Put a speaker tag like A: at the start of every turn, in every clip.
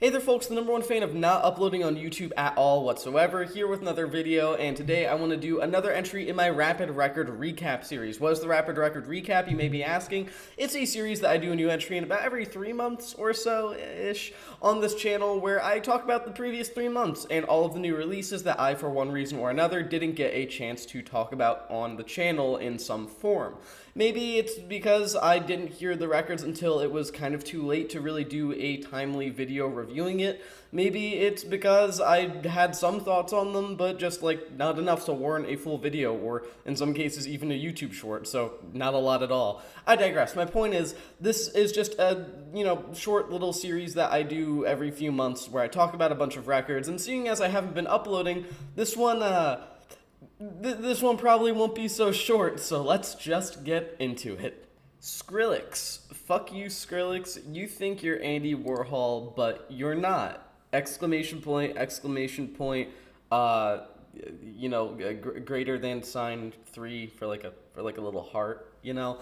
A: Hey there folks, the number one fan of not uploading on YouTube at all whatsoever, here with another video, and today I want to do another entry in my Rapid Record Recap series. What is the Rapid Record Recap, you may be asking? It's a series that I do a new entry in about every 3 months or so-ish on this channel, where I talk about the previous 3 months and all of the new releases that I, for one reason or another, didn't get a chance to talk about on the channel in some form. Maybe it's because I didn't hear the records until it was kind of too late to really do a timely video reviewing it. Maybe it's because I had some thoughts on them, but just not enough to warrant a full video, or in some cases even a YouTube short, so not a lot at all. I digress. My point is, this is just a, short little series that I do every few months where I talk about a bunch of records, and seeing as I haven't been uploading, this one probably won't be so short, so let's just get into it. Skrillex. Fuck you, Skrillex. You think you're Andy Warhol, but you're not. Exclamation point, exclamation point, greater than sign 3 for like a little heart, Yeah,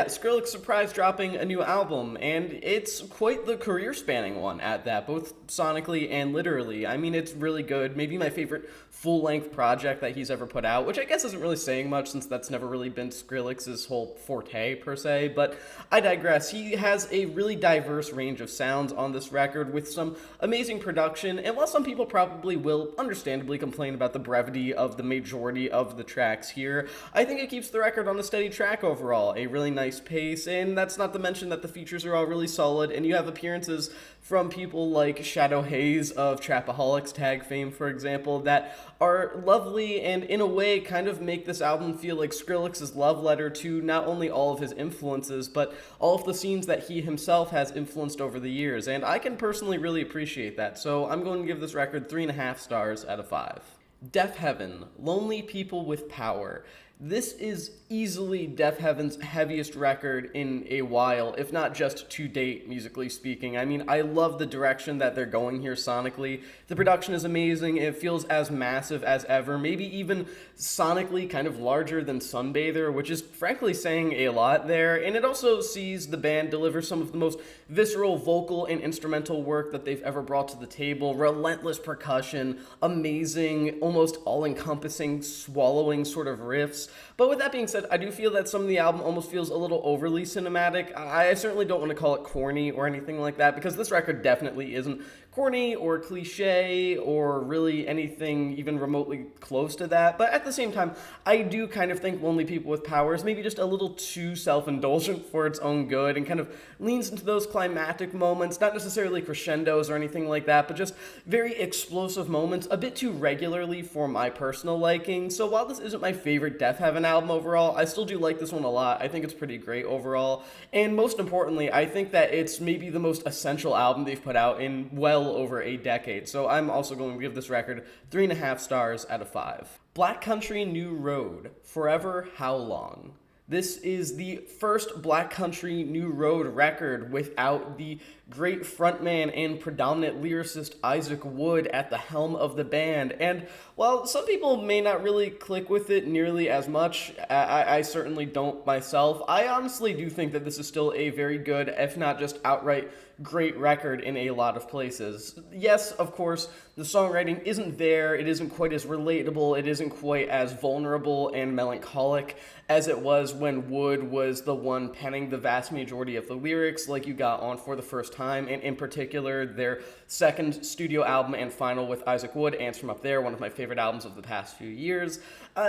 A: Skrillex surprise dropping a new album, and it's quite the career-spanning one at that, both sonically and literally. I mean, it's really good, maybe my favorite full-length project that he's ever put out, which I guess isn't really saying much since that's never really been Skrillex's whole forte, per se, but I digress. He has a really diverse range of sounds on this record with some amazing production, and while some people probably will understandably complain about the brevity of the majority of the tracks here, I think it keeps the record on a steady track overall, a really nice pace, and that's not to mention that the features are all really solid, and you have appearances from people like Shadow Haze of Trapaholics tag fame, for example, that are lovely and in a way kind of make this album feel like Skrillex's love letter to not only all of his influences, but all of the scenes that he himself has influenced over the years, and I can personally really appreciate that, so I'm going to give this record 3.5 stars out of 5. Deafheaven, Lonely People with Power. This is easily Deafheaven's heaviest record in a while, if not just to date, musically speaking. I mean, I love the direction that they're going here sonically. The production is amazing. It feels as massive as ever, maybe even sonically kind of larger than Sunbather, which is frankly saying a lot there. And it also sees the band deliver some of the most visceral vocal and instrumental work that they've ever brought to the table. Relentless percussion, amazing, almost all-encompassing, swallowing sort of riffs. But with that being said, I do feel that some of the album almost feels a little overly cinematic. I certainly don't want to call it corny or anything like that, because this record definitely isn't corny or cliche or really anything even remotely close to that. But at the same time, I do kind of think Lonely People with Power is maybe just a little too self-indulgent for its own good, and kind of leans into those climactic moments, not necessarily crescendos or anything like that, but just very explosive moments a bit too regularly for my personal liking. So while this isn't my favorite Deafheaven album overall, I still do like this one a lot. I think it's pretty great overall, and most importantly, I think that it's maybe the most essential album they've put out in well over a decade. So I'm also going to give this record 3.5 stars out of 5. Black Country New Road, Forever Howlong. This is the first Black Country New Road record without the great frontman and predominant lyricist Isaac Wood at the helm of the band. And while some people may not really click with it nearly as much, I certainly don't myself, I honestly do think that this is still a very good, if not just outright great record in a lot of places. Yes, of course, the songwriting isn't there, it isn't quite as relatable, it isn't quite as vulnerable and melancholic as it was when Wood was the one penning the vast majority of the lyrics, like you got on For the First Time, and in particular, their second studio album and final with Isaac Wood, Ants From Up There, one of my favorite albums of the past few years.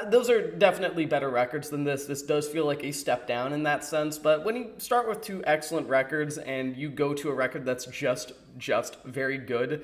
A: Those are definitely better records than this. This does feel like a step down in that sense, but when you start with 2 excellent records and you go to a record that's just very good,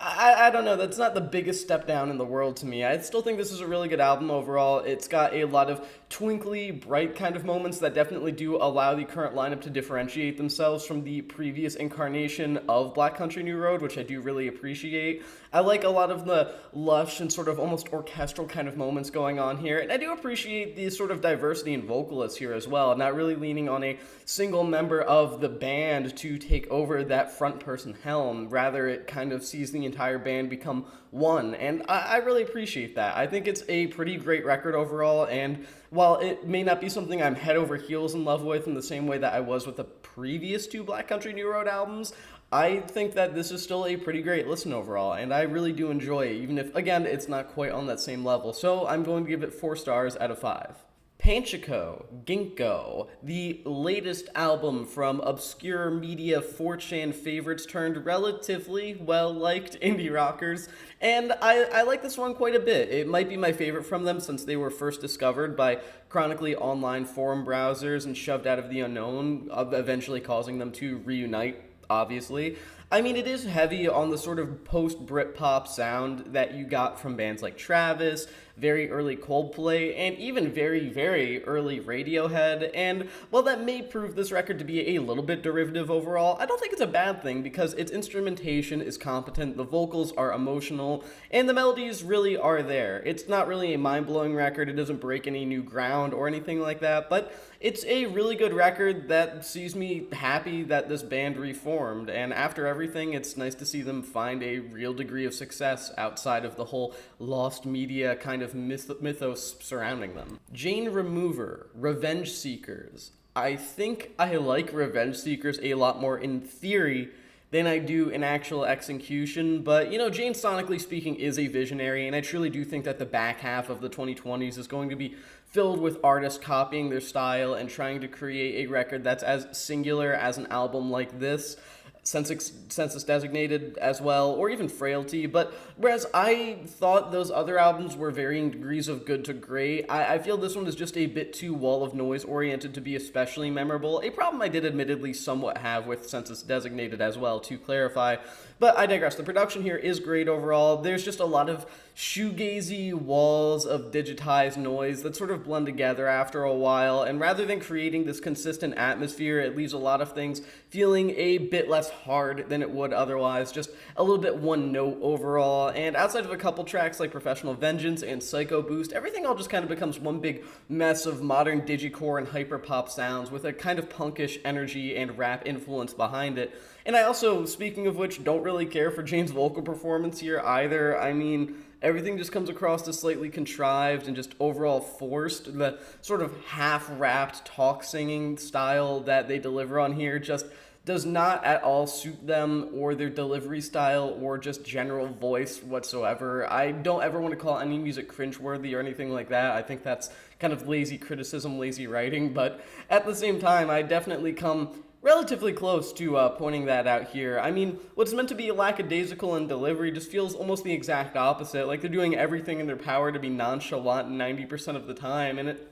A: I don't know, that's not the biggest step down in the world to me. I still think this is a really good album overall. It's got a lot of twinkly, bright kind of moments that definitely do allow the current lineup to differentiate themselves from the previous incarnation of Black Country New Road, which I do really appreciate. I like a lot of the lush and sort of almost orchestral kind of moments going on here, and I do appreciate the sort of diversity in vocalists here as well, not really leaning on a single member of the band to take over that front person helm. Rather, it kind of sees the entire band become one, and I really appreciate that. I think it's a pretty great record overall, and while it may not be something I'm head over heels in love with in the same way that I was with the previous 2 Black Country New Road albums, I think that this is still a pretty great listen overall, and I really do enjoy it, even if, again, it's not quite on that same level. So I'm going to give it 4 stars out of 5. Panchiko, Ginkgo, the latest album from obscure media 4chan favorites turned relatively well-liked indie rockers, and I like this one quite a bit. It might be my favorite from them since they were first discovered by chronically online forum browsers and shoved out of the unknown, eventually causing them to reunite, obviously. I mean, it is heavy on the sort of post-Britpop sound that you got from bands like Travis, very early Coldplay, and even very, very early Radiohead, and while that may prove this record to be a little bit derivative overall, I don't think it's a bad thing because its instrumentation is competent, the vocals are emotional, and the melodies really are there. It's not really a mind-blowing record, it doesn't break any new ground or anything like that, but it's a really good record that sees me happy that this band reformed, and after everything, it's nice to see them find a real degree of success outside of the whole lost media kind of mythos surrounding them. Jane Remover, Revengeseekerz. I think I like Revengeseekerz a lot more in theory than I do in actual execution, but Jane, sonically speaking, is a visionary, and I truly do think that the back half of the 2020s is going to be filled with artists copying their style and trying to create a record that's as singular as an album like this, Census Designated as well, or even Frailty, but whereas I thought those other albums were varying degrees of good to great, I feel this one is just a bit too wall of noise oriented to be especially memorable, a problem I did admittedly somewhat have with Census Designated as well, to clarify, but I digress. The production here is great overall. There's just a lot of shoegazy walls of digitized noise that sort of blend together after a while, and rather than creating this consistent atmosphere, it leaves a lot of things feeling a bit less hard than it would otherwise, just a little bit one note overall, and outside of a couple tracks like Professional Vengeance and Psycho Boost, everything all just kind of becomes one big mess of modern digicore and hyperpop sounds with a kind of punkish energy and rap influence behind it. And I also, speaking of which, don't really care for Jane's vocal performance here either. I mean, everything just comes across as slightly contrived and just overall forced. The sort of half-rapped talk singing style that they deliver on here just does not at all suit them or their delivery style or just general voice whatsoever. I don't ever want to call any music cringeworthy or anything like that. I think that's kind of lazy criticism, lazy writing, but at the same time, I definitely come relatively close to pointing that out here. I mean, what's meant to be lackadaisical in delivery just feels almost the exact opposite, like they're doing everything in their power to be nonchalant 90% of the time, and it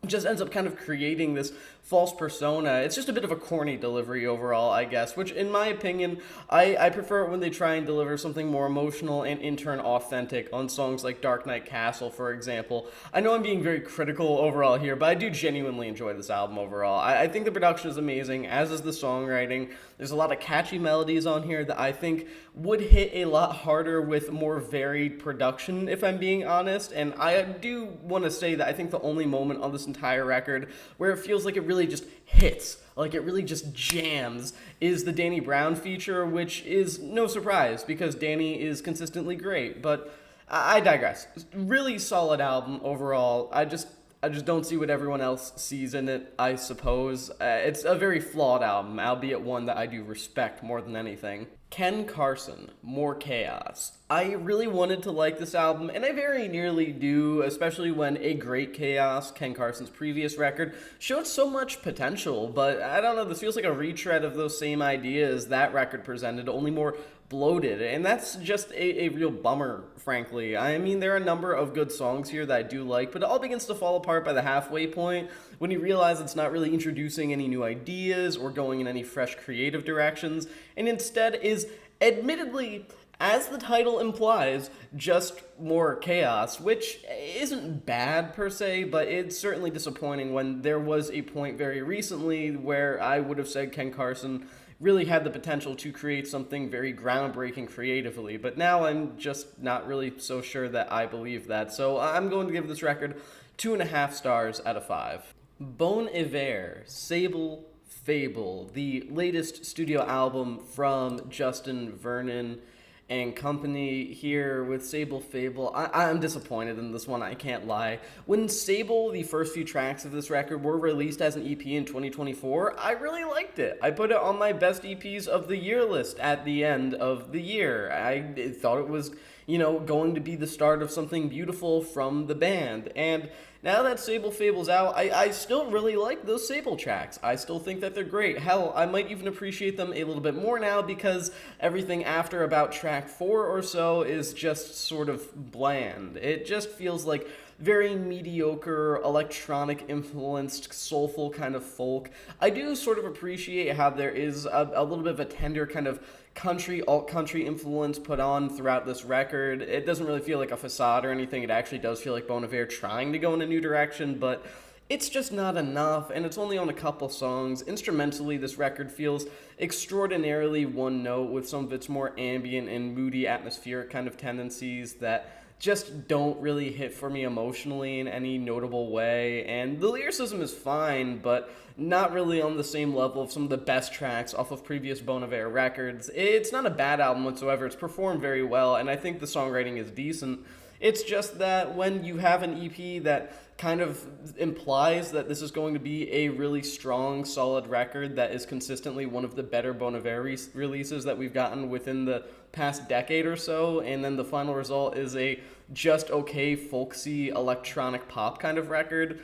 A: just ends up kind of creating this false persona. It's just a bit of a corny delivery overall, I guess, which in my opinion, I prefer it when they try and deliver something more emotional and in turn authentic on songs like Dark Knight Castle, for example. I know I'm being very critical overall here, but I do genuinely enjoy this album overall. I think the production is amazing, as is the songwriting. There's a lot of catchy melodies on here that I think would hit a lot harder with more varied production, if I'm being honest, and I do want to say that I think the only moment on this entire record where it feels like it really just hits, like it really just jams, is the Danny Brown feature, which is no surprise because Danny is consistently great, but I digress. Really solid album overall. I just don't see what everyone else sees in it, I suppose. It's a very flawed album, albeit one that I do respect more than anything. Ken Carson, More Chaos. I really wanted to like this album, and I very nearly do, especially when A Great Chaos, Ken Carson's previous record, showed so much potential, but I don't know, this feels like a retread of those same ideas that record presented, only more bloated, and that's just a real bummer, frankly. I mean, there are a number of good songs here that I do like, but it all begins to fall apart by the halfway point when you realize it's not really introducing any new ideas or going in any fresh creative directions, and instead is, admittedly, as the title implies, just more chaos, which isn't bad per se, but it's certainly disappointing when there was a point very recently where I would have said Ken Carson really had the potential to create something very groundbreaking creatively, but now I'm just not really so sure that I believe that, so I'm going to give this record 2.5 stars out of 5. Bon Iver, SABLE, fABLE, the latest studio album from Justin Vernon. and Company here with SABLE fABLE. I'm disappointed in this one, I can't lie. When SABLE, the first few tracks of this record, were released as an EP in 2024, I really liked it. I put it on my best EPs of the year list at the end of the year. I thought it was, going to be the start of something beautiful from the band. And now that SABLE fABLE's out, I still really like those SABLE tracks. I still think that they're great. Hell, I might even appreciate them a little bit more now because everything after about track 4 or so is just sort of bland. It just feels like very mediocre, electronic-influenced, soulful kind of folk. I do sort of appreciate how there is a little bit of a tender kind of country, alt-country influence put on throughout this record. It doesn't really feel like a facade or anything. It actually does feel like Bon Iver trying to go in a new direction, but it's just not enough, and it's only on a couple songs. Instrumentally, this record feels extraordinarily one note with some of its more ambient and moody atmospheric kind of tendencies that just don't really hit for me emotionally in any notable way. And the lyricism is fine, but not really on the same level of some of the best tracks off of previous Bon Iver records. It's not a bad album whatsoever. It's performed very well, and I think the songwriting is decent. It's just that when you have an EP that kind of implies that this is going to be a really strong, solid record that is consistently one of the better Bon Iver releases that we've gotten within the past decade or so, and then the final result is a just okay, folksy, electronic pop kind of record,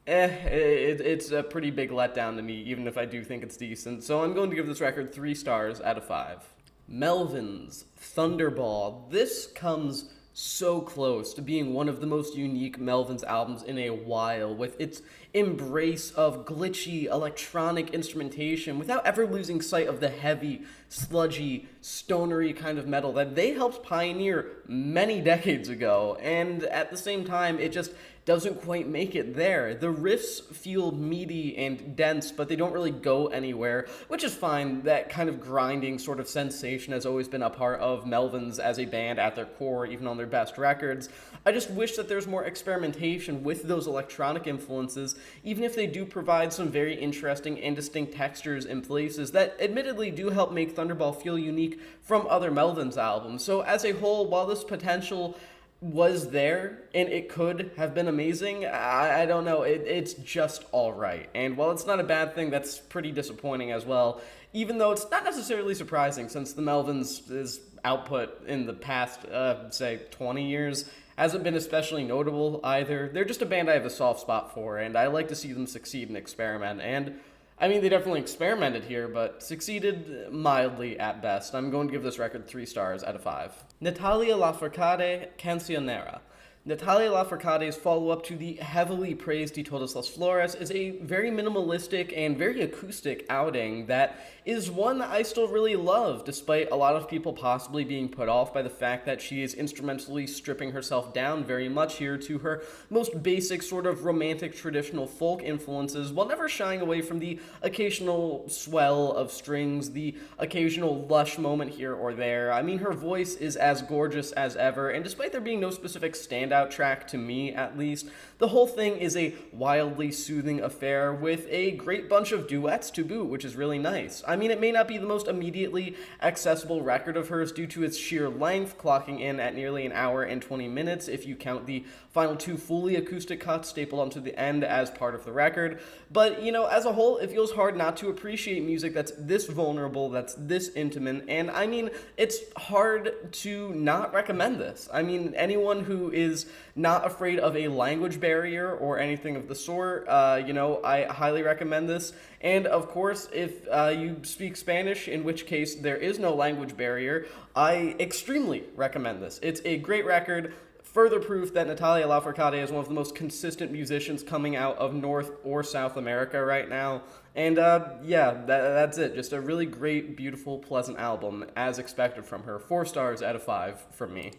A: it's a pretty big letdown to me, even if I do think it's decent. So I'm going to give this record 3 stars out of 5. Melvins, Thunderball. This comes so close to being one of the most unique Melvins albums in a while, with its embrace of glitchy electronic instrumentation without ever losing sight of the heavy, sludgy, stonery kind of metal that they helped pioneer many decades ago, and at the same time, it just doesn't quite make it there. The riffs feel meaty and dense, but they don't really go anywhere, which is fine. That kind of grinding sort of sensation has always been a part of Melvins as a band at their core, even on their best records. I just wish that there's more experimentation with those electronic influences, even if they do provide some very interesting and distinct textures in places that admittedly do help make Thunderball feel unique from other Melvins albums. So as a whole, while this potential was there and it could have been amazing, I don't know, it's just alright. And while it's not a bad thing, that's pretty disappointing as well, even though it's not necessarily surprising since the Melvins' output in the past, say, 20 years hasn't been especially notable either. They're just a band I have a soft spot for, and I like to see them succeed and experiment. And I mean, they definitely experimented here, but succeeded mildly at best. I'm going to give this record 3 stars out of 5. Natalia, Lafourcade, Cancionera. Natalia Lafourcade's follow-up to the heavily praised Y Todas las Flores is a very minimalistic and very acoustic outing that is one that I still really love, despite a lot of people possibly being put off by the fact that she is instrumentally stripping herself down very much here to her most basic sort of romantic traditional folk influences, while never shying away from the occasional swell of strings, the occasional lush moment here or there. I mean, her voice is as gorgeous as ever, and despite there being no specific standout track, to me at least, the whole thing is a wildly soothing affair with a great bunch of duets to boot, which is really nice. I mean, it may not be the most immediately accessible record of hers due to its sheer length, clocking in at nearly an hour and 20 minutes if you count the final 2 fully acoustic cuts stapled onto the end as part of the record. But, as a whole, it feels hard not to appreciate music that's this vulnerable, that's this intimate, and I mean, it's hard to not recommend this. I mean, anyone who is not afraid of a language barrier or anything of the sort, I highly recommend this. And of course, if you speak Spanish, in which case there is no language barrier, I extremely recommend this. It's a great record. Further proof that Natalia Lafourcade is one of the most consistent musicians coming out of North or South America right now. And that's it. Just a really great, beautiful, pleasant album, as expected from her. 4 stars out of 5 from me.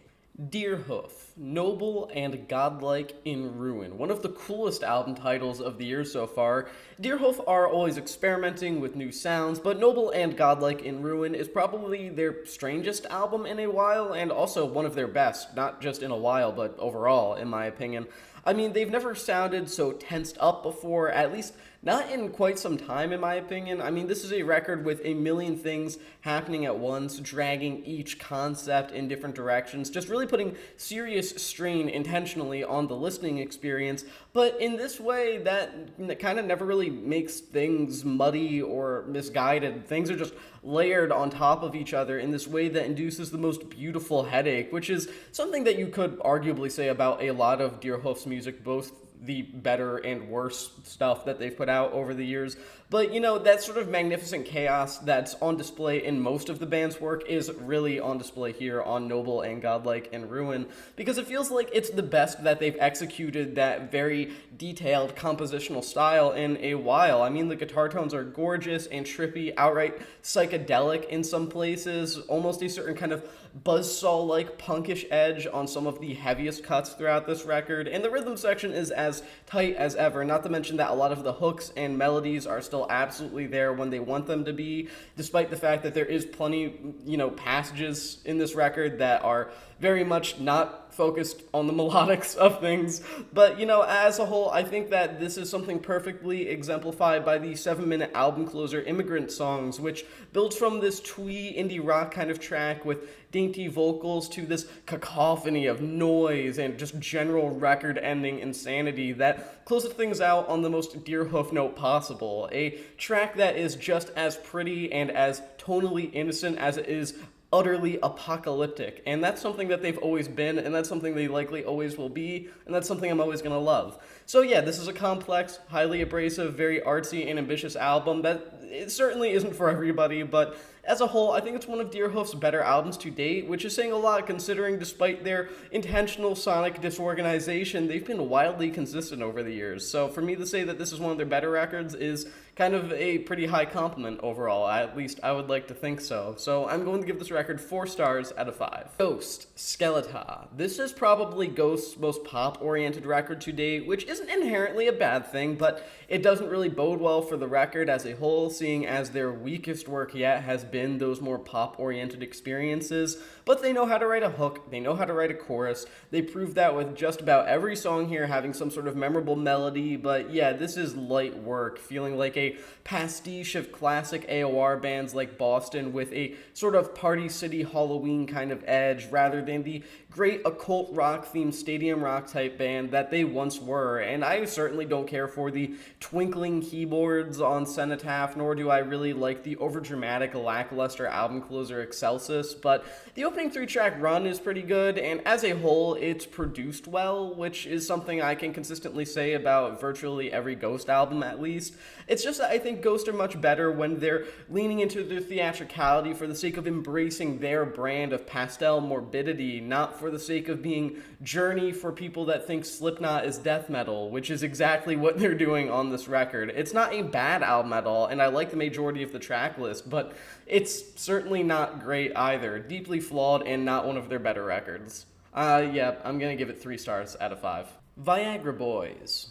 A: Deerhoof, Noble and Godlike in Ruin. One of the coolest album titles of the year so far. Deerhoof are always experimenting with new sounds, but Noble and Godlike in Ruin is probably their strangest album in a while, and also one of their best, not just in a while, but overall, in my opinion. I mean, they've never sounded so tensed up before, at least not in quite some time, in my opinion. I mean, this is a record with a million things happening at once, dragging each concept in different directions, just really putting serious strain intentionally on the listening experience. But in this way, that kind of never really makes things muddy or misguided. Things are just layered on top of each other in this way that induces the most beautiful headache, which is something that you could arguably say about a lot of Deerhoof's music, both the better and worse stuff that they've put out over the years. But, you know, that sort of magnificent chaos that's on display in most of the band's work is really on display here on Noble and Godlike and Ruin, because it feels like it's the best that they've executed that very detailed compositional style in a while. I mean, the guitar tones are gorgeous and trippy, outright psychedelic in some places, almost a certain kind of buzzsaw-like punkish edge on some of the heaviest cuts throughout this record, and the rhythm section is as tight as ever, not to mention that a lot of the hooks and melodies are still absolutely there when they want them to be, despite the fact that there is plenty, you know, passages in this record that are very much not focused on the melodics of things. But, you know, as a whole, I think that this is something perfectly exemplified by the 7-minute album closer, Immigrant Songs, which builds from this twee indie rock kind of track with dainty vocals to this cacophony of noise and just general record-ending insanity that closes things out on the most Deerhoof note possible. A track that is just as pretty and as tonally innocent as it is utterly apocalyptic, and that's something that they've always been, and that's something they likely always will be, and that's something I'm always going to love. So yeah, this is a complex, highly abrasive, very artsy and ambitious album that it certainly isn't for everybody, but as a whole, I think it's one of Deerhoof's better albums to date, which is saying a lot considering despite their intentional sonic disorganization, they've been wildly consistent over the years. So for me to say that this is one of their better records is kind of a pretty high compliment overall. At least I would like to think so. So I'm going to give this record 4 stars out of 5. Ghost, Skeletá. This is probably Ghost's most pop-oriented record to date, which isn't inherently a bad thing, but it doesn't really bode well for the record as a whole, seeing as their weakest work yet has been those more pop-oriented experiences. But they know how to write a hook, they know how to write a chorus. They prove that with just about every song here having some sort of memorable melody, but yeah, this is light work, feeling like a pastiche of classic AOR bands like Boston with a sort of Party City Halloween kind of edge, rather than the great occult rock themed stadium rock type band that they once were. And I certainly don't care for the twinkling keyboards on Cenotaph, nor do I really like the overdramatic lackluster album closer Excelsis, but the opening 3-track run is pretty good, and as a whole it's produced well, which is something I can consistently say about virtually every Ghost album at least. It's just that I think Ghost are much better when they're leaning into their theatricality for the sake of embracing their brand of pastel morbidity, not for the sake of being Journey for people that think Slipknot is death metal, which is exactly what they're doing on this record. It's not a bad album at all, and I like the majority of the track list, but it's certainly not great either. Deeply flawed and not one of their better records. Yeah, I'm gonna give it 3 stars out of 5. Viagra Boys.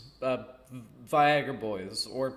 A: Viagra Boys, or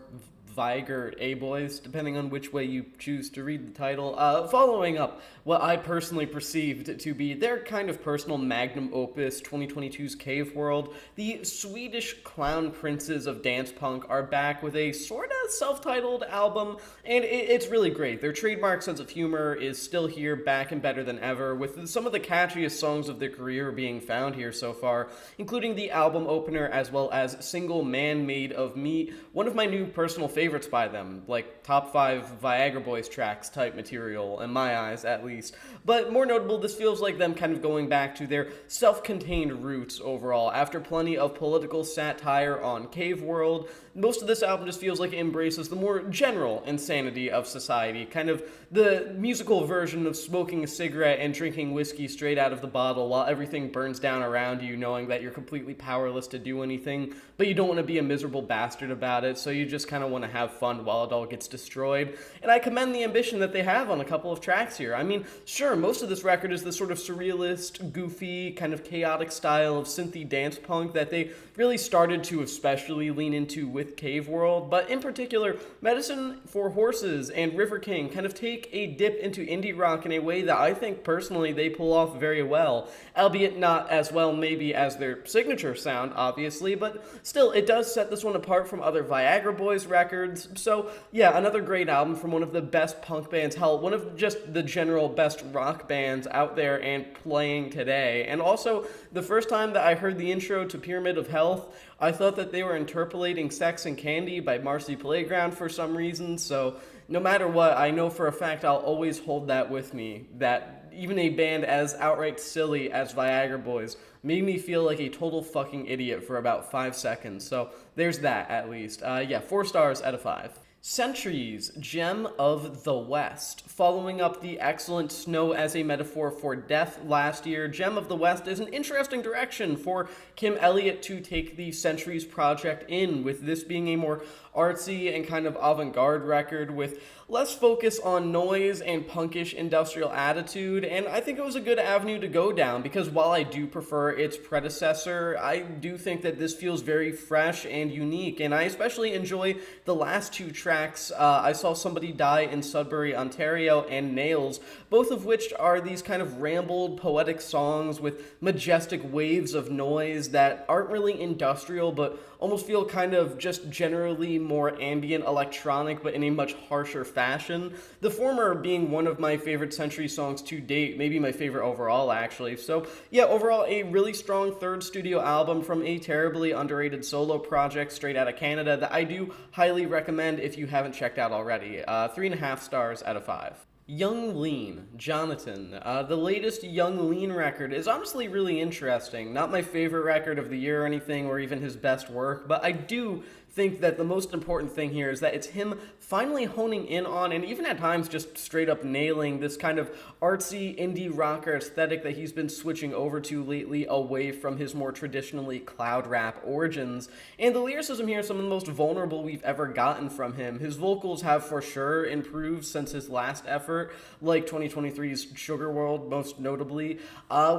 A: Viagra Boys, depending on which way you choose to read the title. Following up what I personally perceived to be their kind of personal magnum opus, 2022's Cave World, the Swedish clown princes of dance punk are back with a sort of self-titled album, and it's really great. Their trademark sense of humor is still here, back and better than ever, with some of the catchiest songs of their career being found here so far, including the album opener as well as Single Man Made of Meat, one of my new personal favorites by them, like top 5 Viagra Boys tracks type material, in my eyes at least. But more notable, this feels like them kind of going back to their self-contained roots overall. After plenty of political satire on Cave World, most of this album just feels like it embraces the more general insanity of society, kind of the musical version of smoking a cigarette and drinking whiskey straight out of the bottle while everything burns down around you, knowing that you're completely powerless to do anything, but you don't want to be a miserable bastard about it, so you just kind of want to have fun while it all gets destroyed. And I commend the ambition that they have on a couple of tracks here. I mean, sure, most of this record is this sort of surrealist, goofy, kind of chaotic style of synthy dance punk that they really started to especially lean into with with Cave World, but in particular, Medicine for Horses and River King kind of take a dip into indie rock in a way that I think personally they pull off very well, albeit not as well maybe as their signature sound, obviously, but still, it does set this one apart from other Viagra Boys records. So yeah, another great album from one of the best punk bands, hell, one of just the general best rock bands out there and playing today. And also, the first time that I heard the intro to Pyramid of Health, I thought that they were interpolating Sex and Candy by Marcy Playground for some reason, so no matter what, I know for a fact I'll always hold that with me, that even a band as outright silly as Viagra Boys made me feel like a total fucking idiot for about 5 seconds, so there's that at least. Yeah, 4 stars out of 5. SENTRIES, Gem of the West. Following up the excellent Snow as a Metaphor for Death last year, Gem of the West is an interesting direction for Kim Elliott to take the SENTRIES project in, with this being a more artsy and kind of avant-garde record with less focus on noise and punkish industrial attitude, and I think it was a good avenue to go down, because while I do prefer its predecessor, I do think that this feels very fresh and unique, and I especially enjoy the last 2 tracks, I Saw Somebody Die in Sudbury, Ontario, and Nails, both of which are these kind of rambled, poetic songs with majestic waves of noise that aren't really industrial, but almost feel kind of just generally more ambient electronic, but in a much harsher fashion. The former being one of my favorite SENTRIES songs to date, maybe my favorite overall, actually. So yeah, overall, a really strong 3rd studio album from a terribly underrated solo project straight out of Canada that I do highly recommend if you haven't checked out already. 3.5 stars out of 5. Young Lean, Jonatan. The latest Young Lean record is honestly really interesting. Not my favorite record of the year or anything, or even his best work, but I do think that the most important thing here is that it's him finally honing in on, and even at times just straight up nailing, this kind of artsy indie rocker aesthetic that he's been switching over to lately, away from his more traditionally cloud rap origins. And the lyricism here is some of the most vulnerable we've ever gotten from him. His vocals have for sure improved since his last effort, like 2023's Sugar World most notably,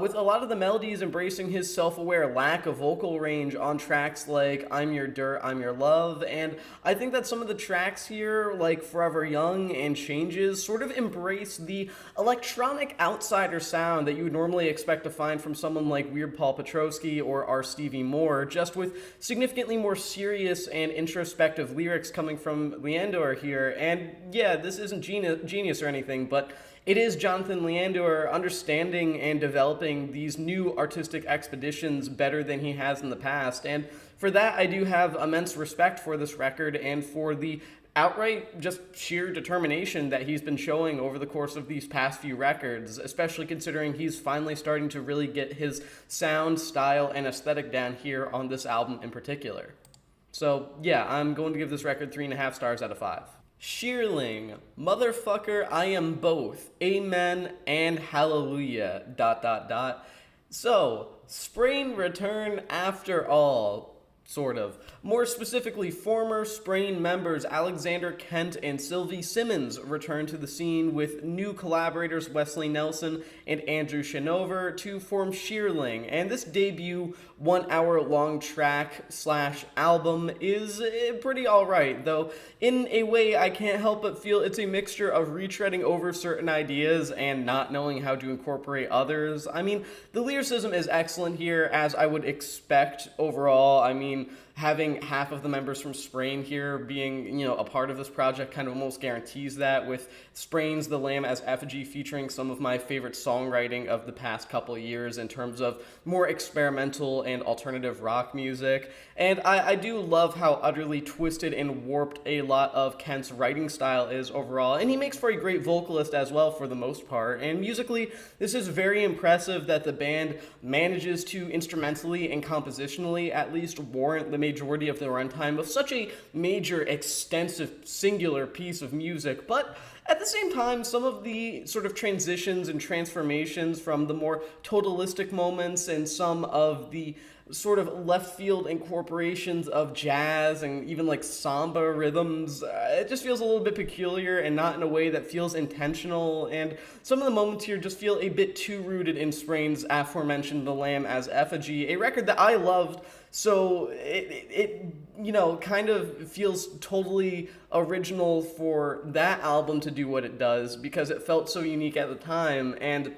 A: with a lot of the melodies embracing his self-aware lack of vocal range on tracks like I'm Your Dirt, I'm Your Love, and I think that some of the tracks here, like Forever Young and Changes, sort of embrace the electronic outsider sound that you would normally expect to find from someone like Weird Paul Petrosky or R. Stevie Moore, just with significantly more serious and introspective lyrics coming from Leandor here. And yeah, this isn't genius or anything, but it is Jonathan Leandor understanding and developing these new artistic expeditions better than he has in the past, and for that I do have immense respect for this record and for the outright just sheer determination that he's been showing over the course of these past few records, especially considering he's finally starting to really get his sound, style, and aesthetic down here on this album in particular. So yeah, I'm going to give this record 3.5 stars out of 5. Shearling, motherfucker, I am both, amen and hallelujah, ... So, Sprain return after all, sort of. More specifically, former Sprain members Alexander Kent and Sylvie Simmons return to the scene with new collaborators Wesley Nelson and Andrew Shinover to form Shearling, and this debut 1-hour-long track/album is pretty alright, though in a way I can't help but feel it's a mixture of retreading over certain ideas and not knowing how to incorporate others. I mean, the lyricism is excellent here, as I would expect overall. I mean, having half of the members from Sprain here being, a part of this project kind of almost guarantees that, with Sprain's The Lamb as Effigy featuring some of my favorite songwriting of the past couple of years in terms of more experimental and alternative rock music. And I do love how utterly twisted and warped a lot of Kent's writing style is overall, and he makes for a great vocalist as well for the most part. And musically, this is very impressive that the band manages to instrumentally and compositionally at least warrant the majority of the runtime of such a major, extensive, singular piece of music, but At the same time, some of the sort of transitions and transformations from the more totalistic moments and some of the sort of left field incorporations of jazz and even like samba rhythms, it just feels a little bit peculiar and not in a way that feels intentional. And some of the moments here just feel a bit too rooted in Sprain's aforementioned The Lamb as Effigy, a record that I loved. So it kind of feels totally original for that album to do what it does because it felt so unique at the time, and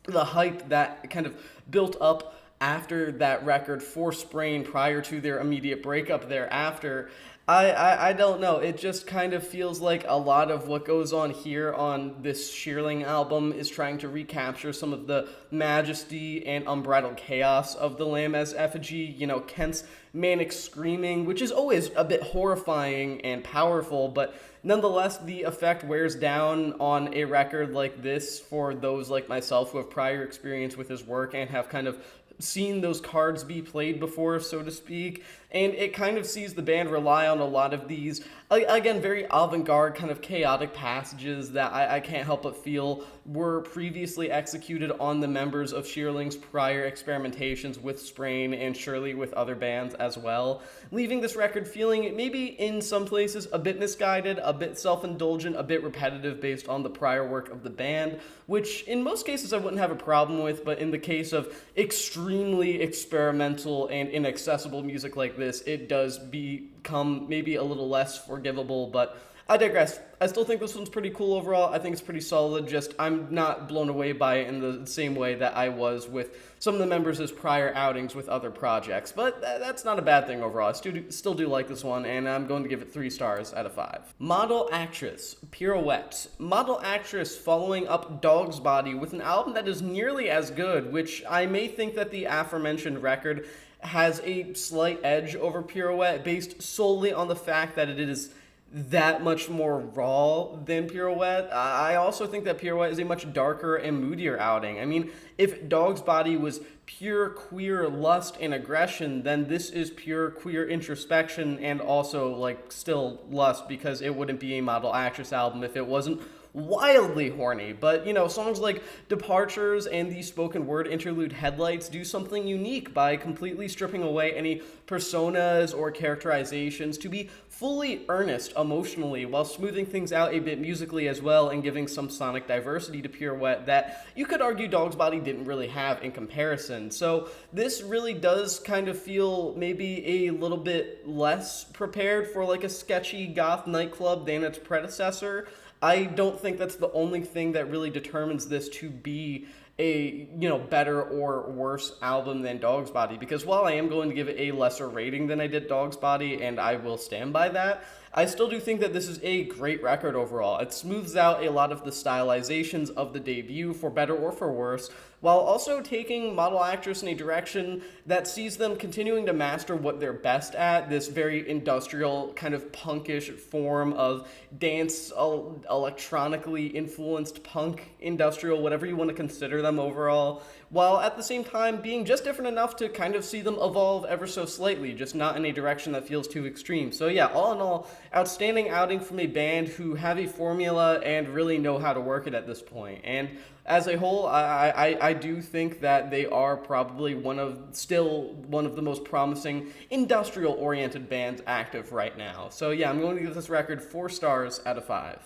A: the hype that kind of built up after that record for Sprain prior to their immediate breakup thereafter. I don't know. It just kind of feels like a lot of what goes on here on this Shearling album is trying to recapture some of the majesty and unbridled chaos of The Lamb as Effigy. Kent's manic screaming, which is always a bit horrifying and powerful, but nonetheless, the effect wears down on a record like this for those like myself who have prior experience with his work and have kind of seen those cards be played before, so to speak, and it kind of sees the band rely on a lot of these, again, very avant-garde kind of chaotic passages that I can't help but feel were previously executed on the members of Shearling's prior experimentations with Sprain and surely with other bands as well, leaving this record feeling maybe in some places a bit misguided, a bit self-indulgent, a bit repetitive based on the prior work of the band, which in most cases I wouldn't have a problem with, but in the case of extremely experimental and inaccessible music like this, it does become maybe a little less forgivable, but I digress. I still think this one's pretty cool overall. I think it's pretty solid, just I'm not blown away by it in the same way that I was with some of the members' prior outings with other projects, but that's not a bad thing overall. I still do like this one, and I'm going to give it 3 stars out of 5. Model Actress, Pirouette. Model Actress following up Dog's Body with an album that is nearly as good, which I may think that the aforementioned record has a slight edge over Pirouette based solely on the fact that it is that much more raw than Pirouette. I also think that Pirouette is a much darker and moodier outing. I mean, if Dog's Body was pure queer lust and aggression, then this is pure queer introspection and also, still lust, because it wouldn't be a Model Actress album if it wasn't wildly horny. But, songs like Departures and the spoken word interlude Headlights do something unique by completely stripping away any personas or characterizations to be fully earnest emotionally while smoothing things out a bit musically as well and giving some sonic diversity to Pirouette that you could argue Dog's Body didn't really have in comparison. So this really does kind of feel maybe a little bit less prepared for a sketchy goth nightclub than its predecessor. I don't think that's the only thing that really determines this to be a, better or worse album than Dog's Body, because while I am going to give it a lesser rating than I did Dog's Body, and I will stand by that, I still do think that this is a great record overall. It smooths out a lot of the stylizations of the debut, for better or for worse, while also taking Model Actress in a direction that sees them continuing to master what they're best at, this very industrial, kind of punkish form of dance, electronically influenced punk, industrial, whatever you want to consider them overall, while at the same time being just different enough to kind of see them evolve ever so slightly, just not in a direction that feels too extreme. So yeah, all in all, outstanding outing from a band who have a formula and really know how to work it at this point. And as a whole, I do think that they are probably one of the most promising industrial-oriented bands active right now. So yeah, I'm going to give this record 4 stars out of 5.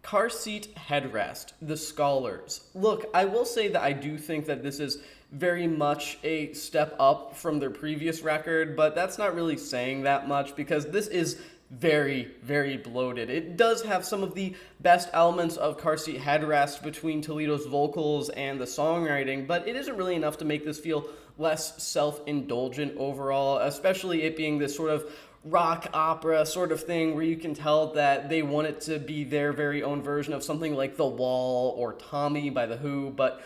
A: Car Seat Headrest, The Scholars. Look, I will say that I do think that this is very much a step up from their previous record, but that's not really saying that much because this is very, very bloated. It does have some of the best elements of Car Seat Headrest between Toledo's vocals and the songwriting, but it isn't really enough to make this feel less self-indulgent overall, especially it being this sort of rock opera sort of thing where you can tell that they want it to be their very own version of something like The Wall or Tommy by The Who, but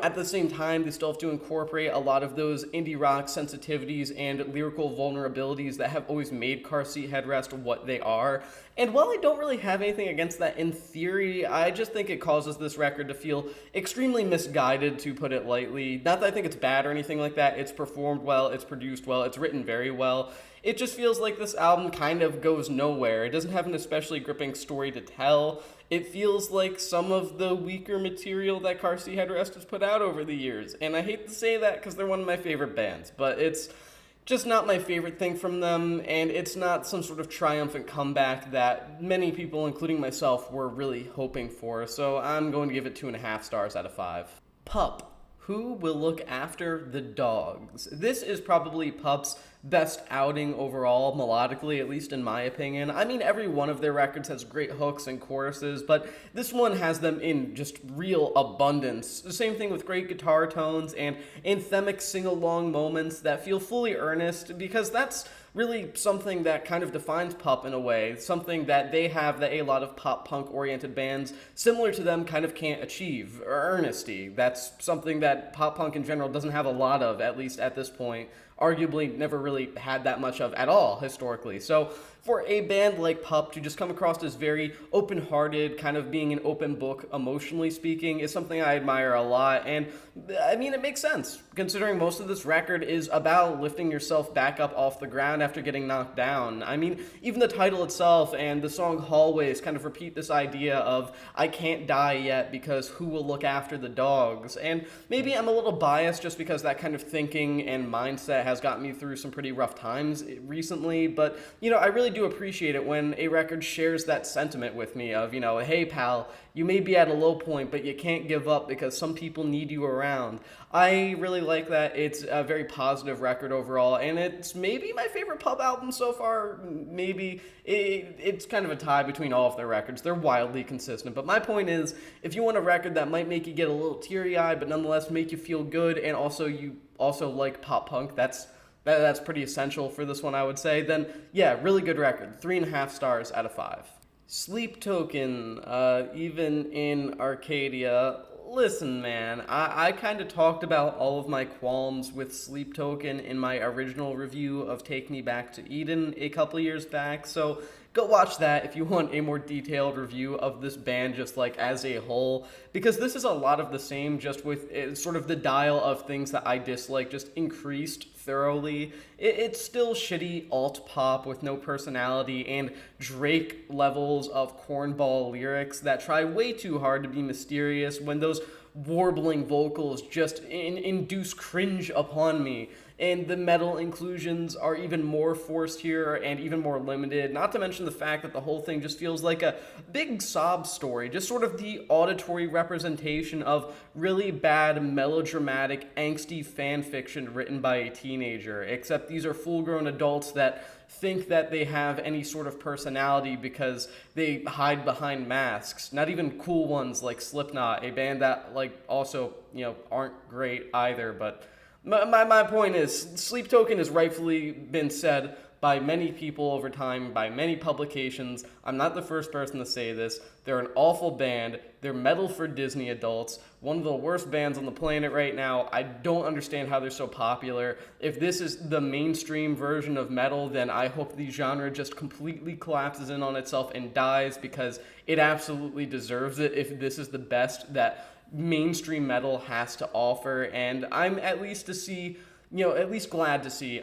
A: at the same time they still have to incorporate a lot of those indie rock sensitivities and lyrical vulnerabilities that have always made Car Seat Headrest what they are. And while I don't really have anything against that in theory, I just think it causes this record to feel extremely misguided, to put it lightly. Not that I think it's bad or anything like that. It's performed well, it's produced well, it's written very well. It just feels like this album kind of goes nowhere. It doesn't have an especially gripping story to tell. It feels like some of the weaker material that Carson Headrest has put out over the years. And I hate to say that because they're one of my favorite bands, but it's just not my favorite thing from them, and it's not some sort of triumphant comeback that many people, including myself, were really hoping for. So I'm going to give it 2.5 stars out of 5. Pup. Who will look after the dogs? This is probably Pup's best outing overall, melodically, at least in my opinion. I mean, every one of their records has great hooks and choruses, but this one has them in just real abundance. The same thing with great guitar tones and anthemic sing-along moments that feel fully earnest, because that's really something that kind of defines Pup in a way, something that they have that a lot of pop-punk-oriented bands similar to them kind of can't achieve, earnesty. That's something that pop-punk in general doesn't have a lot of, at least at this point. Arguably never really had that much of at all historically. So for a band like Pup to just come across as very open-hearted, kind of being an open book, emotionally speaking, is something I admire a lot. And I mean, it makes sense, considering most of this record is about lifting yourself back up off the ground after getting knocked down. I mean, even the title itself and the song Hallways kind of repeat this idea of, I can't die yet because who will look after the dogs? And maybe I'm a little biased just because that kind of thinking and mindset has gotten me through some pretty rough times recently, but, you know, I really do appreciate it when a record shares that sentiment with me of, you know, hey pal, you may be at a low point, but you can't give up because some people need you around. I really like that. It's a very positive record overall, and it's maybe my favorite Pup album so far. Maybe it's kind of a tie between all of their records. They're wildly consistent, but my point is, if you want a record that might make you get a little teary-eyed, but nonetheless make you feel good, and also you also like pop punk, that's pretty essential for this one, I would say, then yeah, really good record. 3.5 stars out of 5. Sleep Token, even in Arcadia. Listen, man, I kind of talked about all of my qualms with Sleep Token in my original review of Take Me Back to Eden a couple years back, so go watch that if you want a more detailed review of this band just like as a whole, because this is a lot of the same, just with sort of the dial of things that I dislike just increased thoroughly. It's still shitty alt pop with no personality and Drake levels of cornball lyrics that try way too hard to be mysterious when those warbling vocals just induce cringe upon me. And the metal inclusions are even more forced here and even more limited, not to mention the fact that the whole thing just feels like a big sob story, just sort of the auditory representation of really bad, melodramatic, angsty fan fiction written by a teenager, except these are full-grown adults that think that they have any sort of personality because they hide behind masks. Not even cool ones like Slipknot, a band that, like, also, you know, aren't great either, but my point is, Sleep Token has rightfully been said by many people over time, by many publications. I'm not the first person to say this. They're an awful band. They're metal for Disney adults. One of the worst bands on the planet right now. I don't understand how they're so popular. If this is the mainstream version of metal, then I hope the genre just completely collapses in on itself and dies, because it absolutely deserves it if this is the best that mainstream metal has to offer. And I'm at least glad to see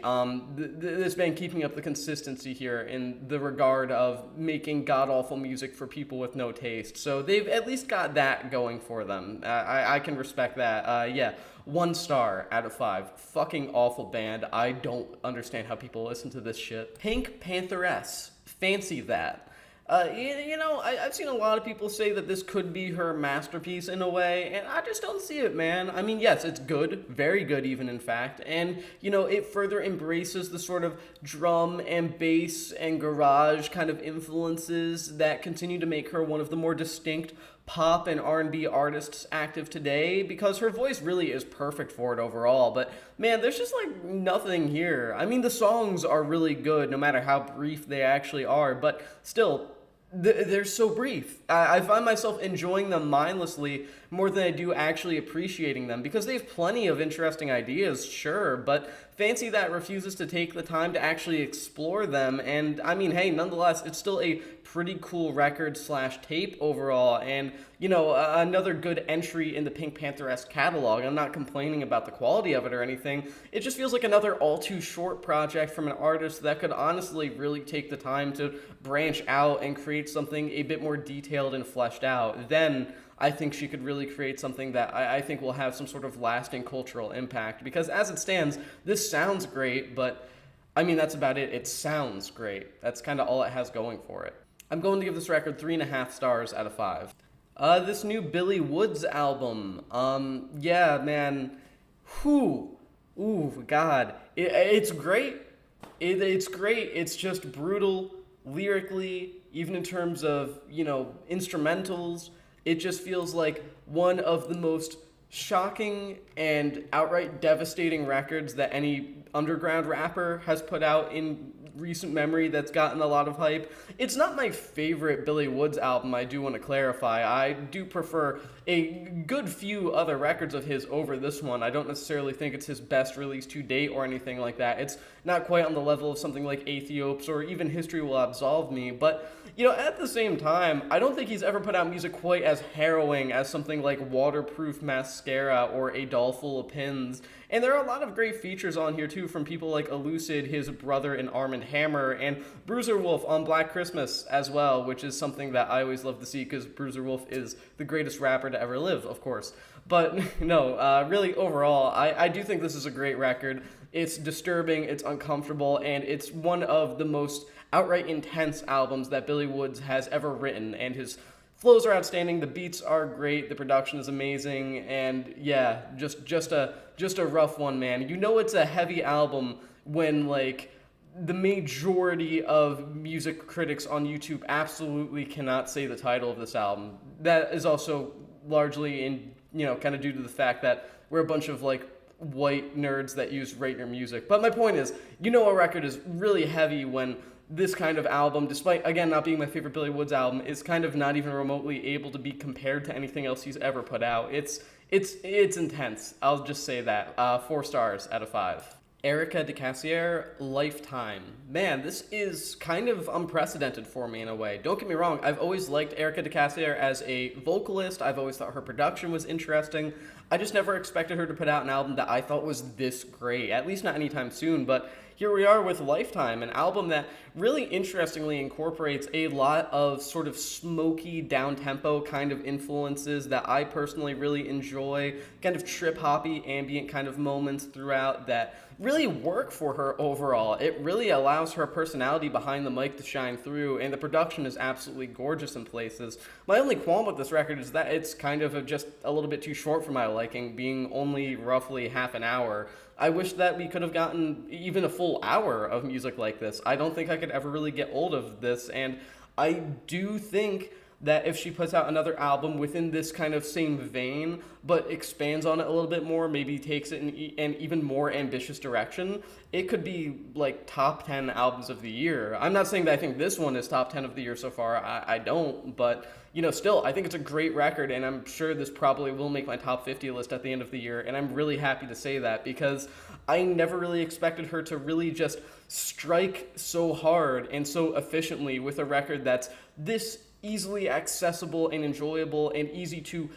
A: this band keeping up the consistency here in the regard of making god-awful music for people with no taste. So they've at least got that going for them. I can respect that. Yeah, 1 star out of 5. Fucking awful band. I don't understand how people listen to this shit. PinkPantheress. Fancy that. I've seen a lot of people say that this could be her masterpiece in a way, and I just don't see it, man. I mean, yes, it's good, very good even, in fact, and, you know, it further embraces the sort of drum and bass and garage kind of influences that continue to make her one of the more distinct pop and R&B artists active today, because her voice really is perfect for it overall. But man, there's just like nothing here. I mean, the songs are really good no matter how brief they actually are, but still, they're so brief. I find myself enjoying them mindlessly more than I do actually appreciating them, because they have plenty of interesting ideas, sure, but fancy that refuses to take the time to actually explore them. And I mean, hey, nonetheless, it's still a pretty cool record slash tape overall, and another good entry in the PinkPantheress catalog. I'm not complaining about the quality of it or anything. It just feels like another all too short project from an artist that could honestly really take the time to branch out and create something a bit more detailed and fleshed out. Then I think she could really create something that I think will have some sort of lasting cultural impact. Because as it stands, this sounds great, but I mean, that's about it. It sounds great. That's kind of all it has going for it. I'm going to give this record 3.5 stars out of 5. This new Billy Woods album. Yeah, man. Whew. Ooh, God. It's great. It's great. It's just brutal lyrically, even in terms of, instrumentals. It just feels like one of the most shocking and outright devastating records that any underground rapper has put out in recent memory that's gotten a lot of hype. It's not my favorite Billy Woods album, I do want to clarify. I do prefer a good few other records of his over this one. I don't necessarily think it's his best release to date or anything like that. It's not quite on the level of something like Aethiopes or even History Will Absolve Me, but at the same time, I don't think he's ever put out music quite as harrowing as something like Waterproof Mascara or A Doll Full of Pins. And there are a lot of great features on here, too, from people like Elucid, his brother in Arm & Hammer, and Bruiser Wolf on Black Christmas as well, which is something that I always love to see because Bruiser Wolf is the greatest rapper to ever live, of course. But no, really, overall, I do think this is a great record. It's disturbing, it's uncomfortable, and it's one of the most outright intense albums that Billy Woods has ever written, and his flows are outstanding, the beats are great, the production is amazing, and yeah, just a rough one, man. It's a heavy album when, the majority of music critics on YouTube absolutely cannot say the title of this album. That is also largely kind of due to the fact that we're a bunch of, white nerds that rate your music. But my point is, a record is really heavy when this kind of album, despite, again, not being my favorite Billy Woods album, is kind of not even remotely able to be compared to anything else he's ever put out. It's intense. I'll just say that. 4 stars out of 5. Erika de Casier, Lifetime. Man, this is kind of unprecedented for me in a way. Don't get me wrong, I've always liked Erika de Casier as a vocalist. I've always thought her production was interesting. I just never expected her to put out an album that I thought was this great, at least not anytime soon, but here we are with Lifetime, an album that really interestingly incorporates a lot of sort of smoky, down-tempo kind of influences that I personally really enjoy, kind of trip-hoppy, ambient kind of moments throughout that really work for her overall. It really allows her personality behind the mic to shine through, and the production is absolutely gorgeous in places. My only qualm with this record is that it's kind of just a little bit too short for my liking, being only roughly half an hour. I wish that we could have gotten even a full hour of music like this. I don't think I could ever really get old of this, and I do think that if she puts out another album within this kind of same vein, but expands on it a little bit more, maybe takes it in an even more ambitious direction, it could be top 10 albums of the year. I'm not saying that I think this one is top 10 of the year so far. I don't, but still, I think it's a great record, and I'm sure this probably will make my top 50 list at the end of the year, and I'm really happy to say that because I never really expected her to really just strike so hard and so efficiently with a record that's this easily accessible and enjoyable and easy to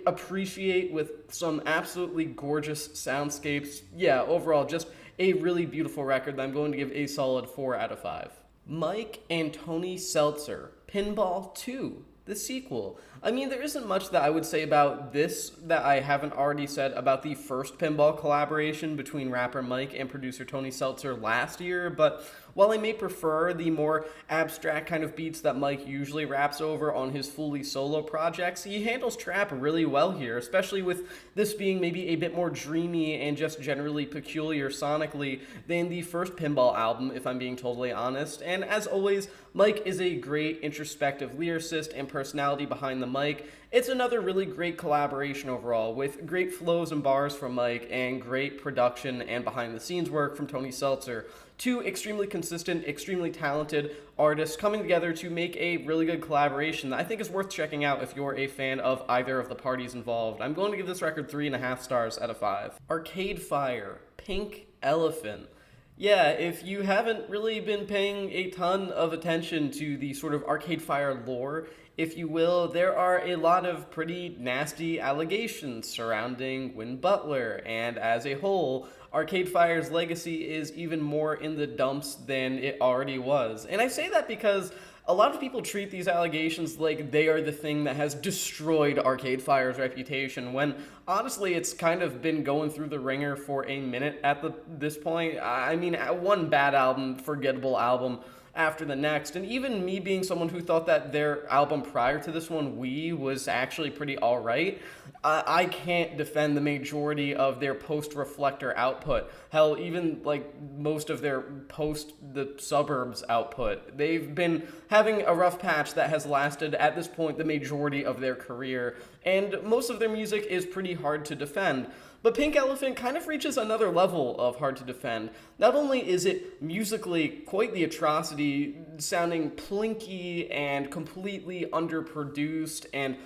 A: appreciate with some absolutely gorgeous soundscapes. Yeah, overall, just a really beautiful record that I'm going to give a solid 4 out of 5. Mike and Tony Seltzer, Pinball 2, the sequel. I mean, there isn't much that I would say about this that I haven't already said about the first Pinball collaboration between rapper Mike and producer Tony Seltzer last year, but while I may prefer the more abstract kind of beats that Mike usually raps over on his fully solo projects, he handles trap really well here, especially with this being maybe a bit more dreamy and just generally peculiar sonically than the first Pinball album, if I'm being totally honest. And as always, Mike is a great introspective lyricist and personality behind the mic, it's another really great collaboration overall, with great flows and bars from Mike and great production and behind-the-scenes work from Tony Seltzer. Two extremely consistent, extremely talented artists coming together to make a really good collaboration that I think is worth checking out if you're a fan of either of the parties involved. I'm going to give this record 3.5 stars out of 5. Arcade Fire, Pink Elephant. Yeah, if you haven't really been paying a ton of attention to the sort of Arcade Fire lore, if you will, there are a lot of pretty nasty allegations surrounding Win Butler, and as a whole, Arcade Fire's legacy is even more in the dumps than it already was. And I say that because a lot of people treat these allegations like they are the thing that has destroyed Arcade Fire's reputation, when honestly it's kind of been going through the ringer for a minute at this point. I mean, one bad album, forgettable album after the next, and even me being someone who thought that their album prior to this one, was actually pretty alright, I can't defend the majority of their post-Reflector output. Hell, even like most of their post-The Suburbs output. They've been having a rough patch that has lasted, at this point, the majority of their career, and most of their music is pretty hard to defend. But Pink Elephant kind of reaches another level of hard to defend. Not only is it musically quite the atrocity, sounding plinky and completely underproduced and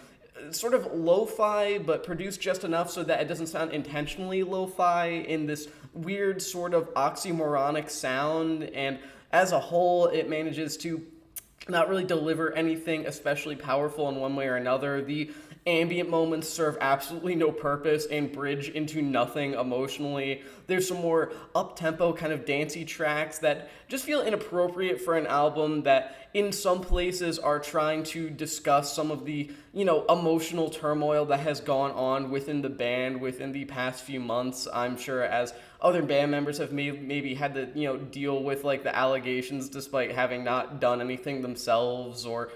A: sort of lo-fi, but produced just enough so that it doesn't sound intentionally lo-fi in this weird sort of oxymoronic sound, and as a whole, it manages to not really deliver anything especially powerful in one way or another. The ambient moments serve absolutely no purpose and bridge into nothing emotionally. There's some more up-tempo kind of dancey tracks that just feel inappropriate for an album that in some places are trying to discuss some of the, emotional turmoil that has gone on within the band within the past few months. I'm sure as other band members have maybe had to, deal with like the allegations despite having not done anything themselves, or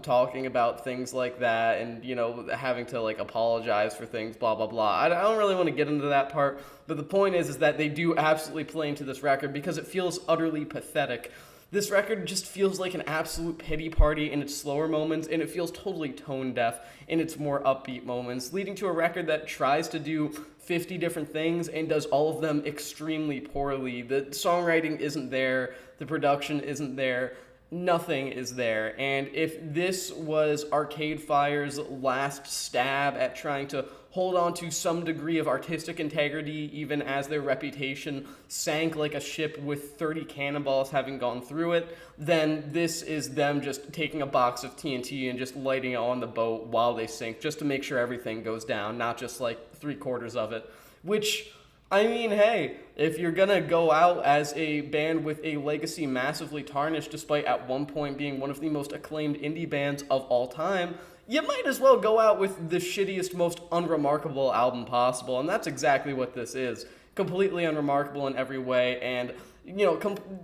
A: talking about things like that, and, having to, apologize for things, blah, blah, blah. I don't really want to get into that part, but the point is that they do absolutely play into this record because it feels utterly pathetic. This record just feels like an absolute pity party in its slower moments, and it feels totally tone deaf in its more upbeat moments, leading to a record that tries to do 50 different things and does all of them extremely poorly. The songwriting isn't there, the production isn't there, nothing is there. And if this was Arcade Fire's last stab at trying to hold on to some degree of artistic integrity, even as their reputation sank like a ship with 30 cannonballs having gone through it, then this is them just taking a box of TNT and just lighting it on the boat while they sink, just to make sure everything goes down, not just like 3/4 of it. Which, I mean, hey, if you're gonna go out as a band with a legacy massively tarnished, despite at one point being one of the most acclaimed indie bands of all time, you might as well go out with the shittiest, most unremarkable album possible, and that's exactly what this is. Completely unremarkable in every way, and,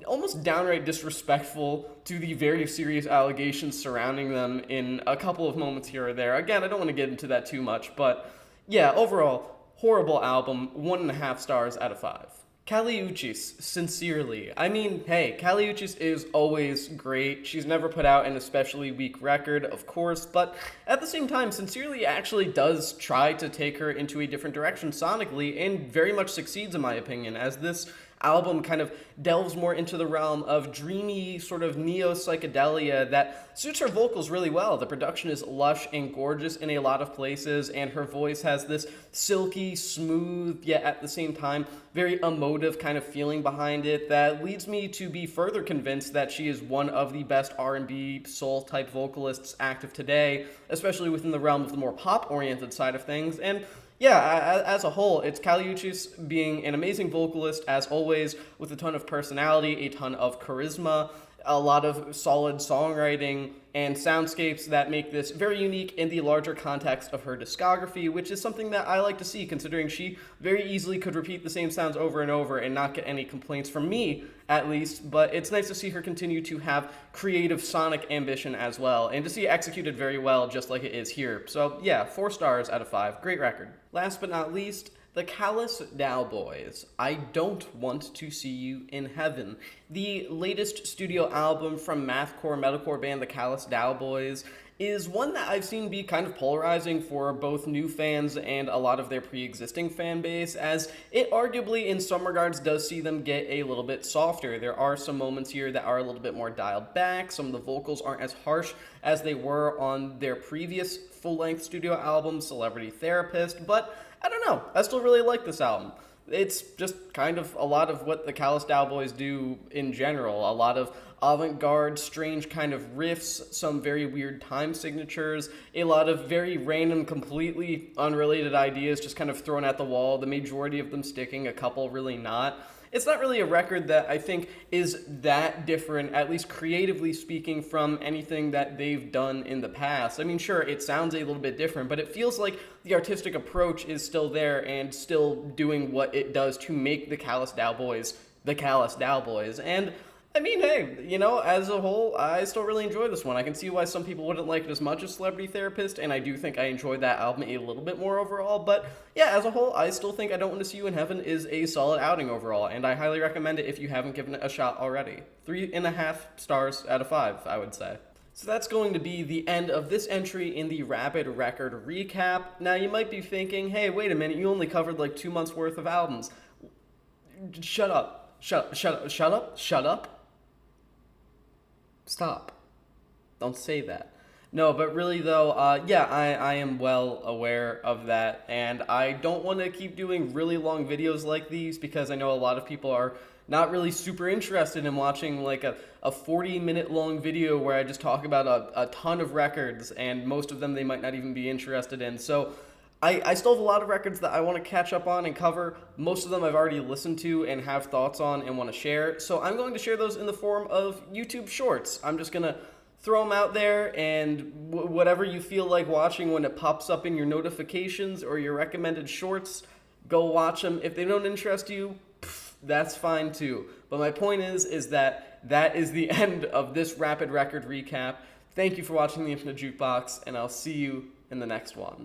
A: almost downright disrespectful to the very serious allegations surrounding them in a couple of moments here or there. Again, I don't want to get into that too much, but yeah, overall, horrible album, 1.5 stars out of 5. Kali Uchis, Sincerely. I mean, hey, Kali Uchis is always great. She's never put out an especially weak record, of course, but at the same time, Sincerely actually does try to take her into a different direction sonically, and very much succeeds in my opinion, as this album kind of delves more into the realm of dreamy sort of neo-psychedelia that suits her vocals really well. The production is lush and gorgeous in a lot of places, and her voice has this silky, smooth, yet at the same time very emotive kind of feeling behind it that leads me to be further convinced that she is one of the best R&B soul-type vocalists active today, especially within the realm of the more pop-oriented side of things. And yeah, as a whole, it's Kali Uchis being an amazing vocalist, as always, with a ton of personality, a ton of charisma, a lot of solid songwriting, and soundscapes that make this very unique in the larger context of her discography, which is something that I like to see, considering she very easily could repeat the same sounds over and over and not get any complaints from me, at least, but it's nice to see her continue to have creative sonic ambition as well, and to see it executed very well, just like it is here. So yeah, 4 stars out of 5. Great record. Last but not least, The Calisdow Boys, I Don't Want to See You in Heaven. The latest studio album from mathcore metalcore band The Calisdow Boys is one that I've seen be kind of polarizing for both new fans and a lot of their pre-existing fan base, as it arguably in some regards does see them get a little bit softer. There are some moments here that are a little bit more dialed back, some of the vocals aren't as harsh as they were on their previous full-length studio album, Celebrity Therapist, but I don't know, I still really like this album. It's just kind of a lot of what the Calisdow Boys do in general. A lot of avant-garde, strange kind of riffs, some very weird time signatures, a lot of very random, completely unrelated ideas just kind of thrown at the wall, the majority of them sticking, a couple really not. It's not really a record that I think is that different, at least creatively speaking, from anything that they've done in the past. I mean, sure, it sounds a little bit different, but it feels like the artistic approach is still there and still doing what it does to make the Calisdow Boys the Calisdow Boys. And I mean, hey, you know, as a whole, I still really enjoy this one. I can see why some people wouldn't like it as much as Celebrity Therapist, and I do think I enjoyed that album a little bit more overall, but yeah, as a whole, I still think I Don't Want to See You in Heaven is a solid outing overall, and I highly recommend it if you haven't given it a shot already. 3.5 stars out of 5, I would say. So that's going to be the end of this entry in the Rapid Record Recap. Now, you might be thinking, hey, wait a minute, you only covered like 2 months worth of albums. Shut up. Shut up. Stop. Don't say that. No, but really though, yeah, I am well aware of that, and I don't want to keep doing really long videos like these because I know a lot of people are not really super interested in watching like a 40-minute long video where I just talk about a ton of records, and most of them they might not even be interested in. So I still have a lot of records that I want to catch up on and cover. Most of them I've already listened to and have thoughts on and want to share. So I'm going to share those in the form of YouTube Shorts. I'm just going to throw them out there, and whatever you feel like watching when it pops up in your notifications or your recommended shorts, go watch them. If they don't interest you, that's fine too. But my point is that is the end of this Rapid Record Recap. Thank you for watching the Infinite Jukebox, and I'll see you in the next one.